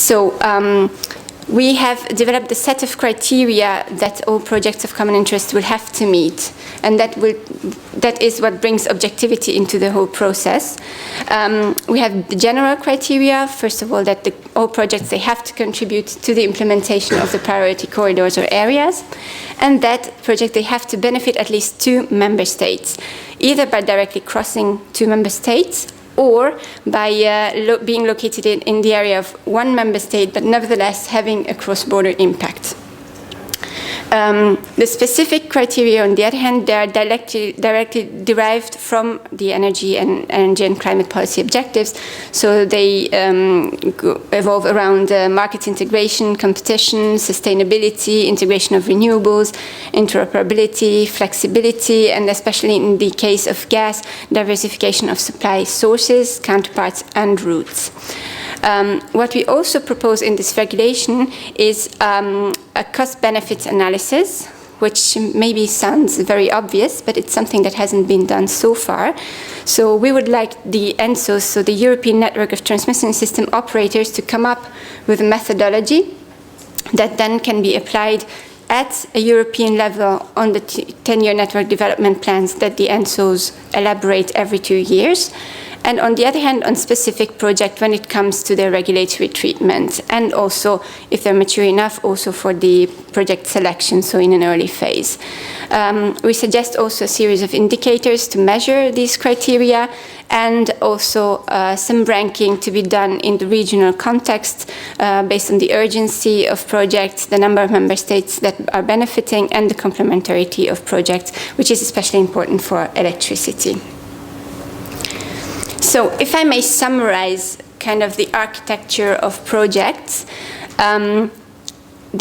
So we have developed a set of criteria that all projects of common interest will have to meet, and that is what brings objectivity into the whole process. We have the general criteria, first of all, that all projects, they have to contribute to the implementation of the priority corridors or areas, and that project, they have to benefit at least 2 member states, either by directly crossing 2 member states or by being located in the area of 1 member state, but nevertheless having a cross-border impact. The specific criteria, on the other hand, they are directly derived from the energy and climate policy objectives. So they evolve around market integration, competition, sustainability, integration of renewables, interoperability, flexibility, and especially in the case of gas, diversification of supply sources, counterparts, and routes. What we also propose in this regulation is a cost-benefit analysis, which maybe sounds very obvious, but it's something that hasn't been done so far. So we would like the ENSOs, so the European Network of Transmission System Operators, to come up with a methodology that then can be applied at a European level on the 10-year network development plans that the ENSOs elaborate every 2 years. And on the other hand, on specific projects when it comes to their regulatory treatment, and also, if they're mature enough, also for the project selection, so in an early phase. We suggest also a series of indicators to measure these criteria, and also some ranking to be done in the regional context based on the urgency of projects, the number of member states that are benefiting, and the complementarity of projects, which is especially important for electricity. So if I may summarize kind of the architecture of projects, there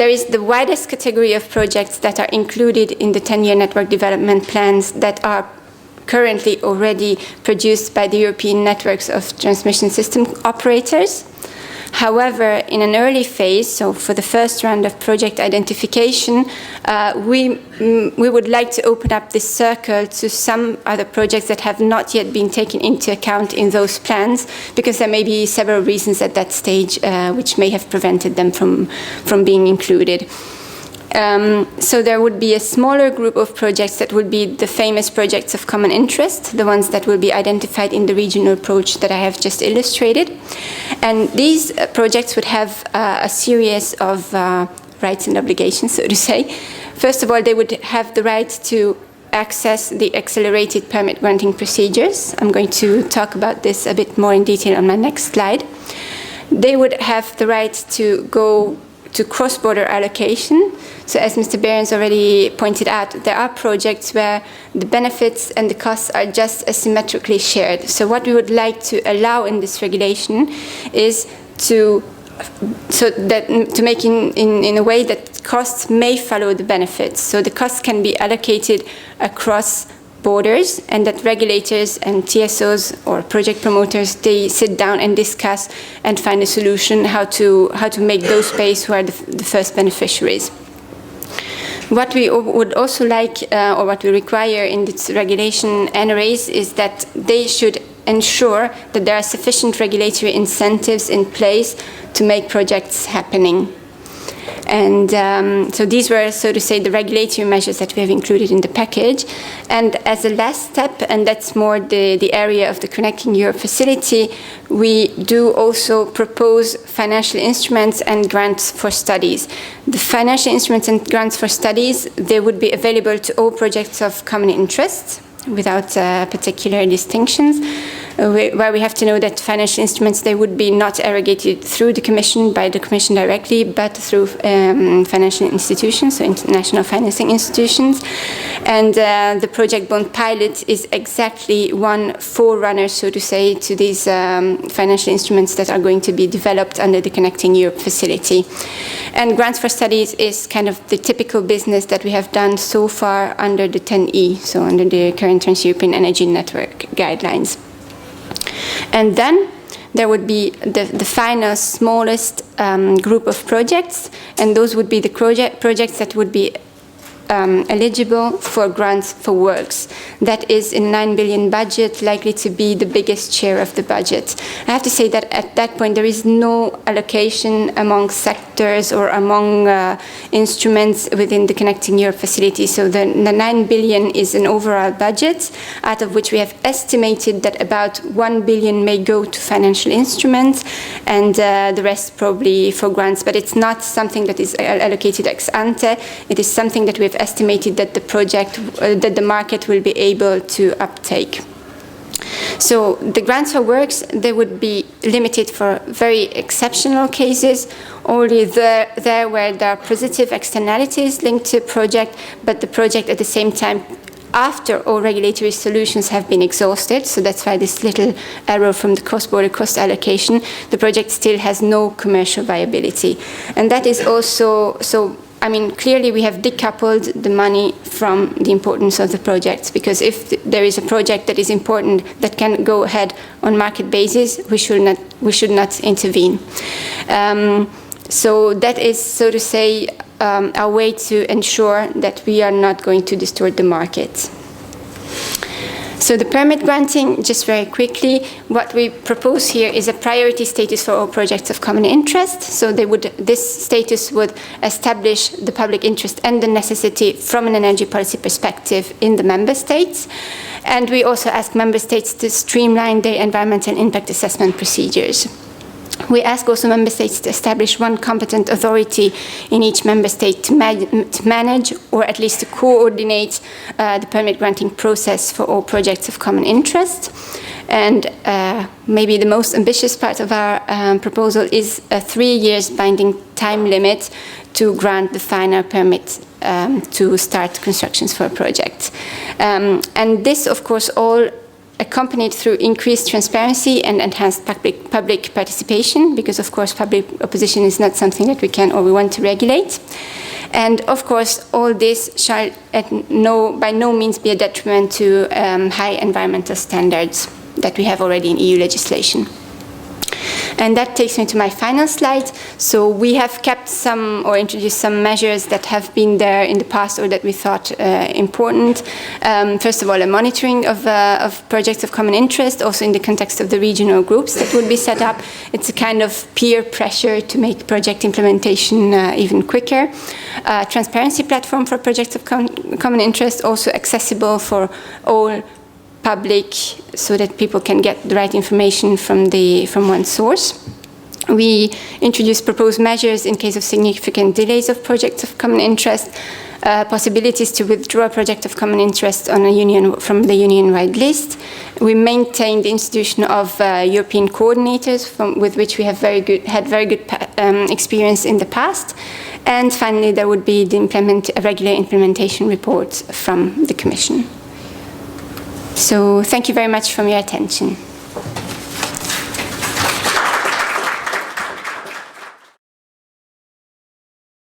is the widest category of projects that are included in the 10-year network development plans that are currently already produced by the European networks of transmission system operators. However, in an early phase, so for the first round of project identification, we would like to open up this circle to some other projects that have not yet been taken into account in those plans, because there may be several reasons at that stage which may have prevented them from being included. So there would be a smaller group of projects that would be the famous projects of common interest, the ones that will be identified in the regional approach that I have just illustrated. And these projects would have a series of rights and obligations, so to say. First of all, they would have the right to access the accelerated permit granting procedures. I'm going to talk about this a bit more in detail on my next slide. They would have the right to go to cross-border allocation. So as Mr. Behrens already pointed out, there are projects where the benefits and the costs are just asymmetrically shared. So what we would like to allow in this regulation is to make in a way that costs may follow the benefits. So the costs can be allocated across borders, and that regulators and TSOs or project promoters, they sit down and discuss and find a solution how to make those pay who are the first beneficiaries. What we would also like, or what we require in this regulation NRAs, is that they should ensure that there are sufficient regulatory incentives in place to make projects happening. And so these were, so to say, the regulatory measures that we have included in the package. And as a last step, and that's more the area of the Connecting Europe facility, we do also propose financial instruments and grants for studies. The financial instruments and grants for studies, they would be available to all projects of common interest without particular distinctions, where we have to know that financial instruments, they would be not erogated through the Commission, by the Commission directly, but through financial institutions, so international financing institutions. And the project bond pilot is exactly one forerunner, so to say, to these financial instruments that are going to be developed under the Connecting Europe facility. And grants for studies is kind of the typical business that we have done so far under the 10E, so under the current Trans-European Energy Network guidelines. And then there would be the final, smallest group of projects, and those would be the projects that would be eligible for grants for works. That is, in 9 billion budget, likely to be the biggest share of the budget. I have to say that at that point there is no allocation among sectors or among instruments within the Connecting Europe facility. So the 9 billion is an overall budget, out of which we have estimated that about 1 billion may go to financial instruments and the rest probably for grants. But it's not something that is allocated ex ante. It is something that we have estimated that the project, that the market will be able to uptake. So the grants for works, they would be limited for very exceptional cases, only there where there are positive externalities linked to a project, but the project at the same time, after all regulatory solutions have been exhausted, so that's why this little arrow from the cross-border cost allocation, the project still has no commercial viability. And that is also, so I mean, clearly we have decoupled the money from the importance of the projects, because if there is a project that is important that can go ahead on market basis, we should not intervene. So that is, so to say, our way to ensure that we are not going to distort the market. So the permit granting, just very quickly, what we propose here is a priority status for all projects of common interest. So this status would establish the public interest and the necessity from an energy policy perspective in the member states. And we also ask member states to streamline their environmental impact assessment procedures. We ask also member states to establish one competent authority in each member state to manage or at least to coordinate the permit granting process for all projects of common interest. And maybe the most ambitious part of our proposal is a 3 years binding time limit to grant the final permit to start constructions for a project. And this, of course, all accompanied through increased transparency and enhanced public participation, because of course public opposition is not something that we can or we want to regulate. And of course all this shall by no means be a detriment to high environmental standards that we have already in EU legislation. And that takes me to my final slide. So we have kept some or introduced some measures that have been there in the past or that we thought important. First of all, a monitoring of projects of common interest, also in the context of the regional groups that would be set up. It's a kind of peer pressure to make project implementation even quicker. Transparency platform for projects of common interest, also accessible for all public, so that people can get the right information from one source. We introduced proposed measures in case of significant delays of projects of common interest, possibilities to withdraw a project of common interest on from the union-wide list. We maintained the institution of European coordinators, with which we have had very good experience in the past. And finally, there would be a regular implementation report from the Commission. So thank you very much for your attention.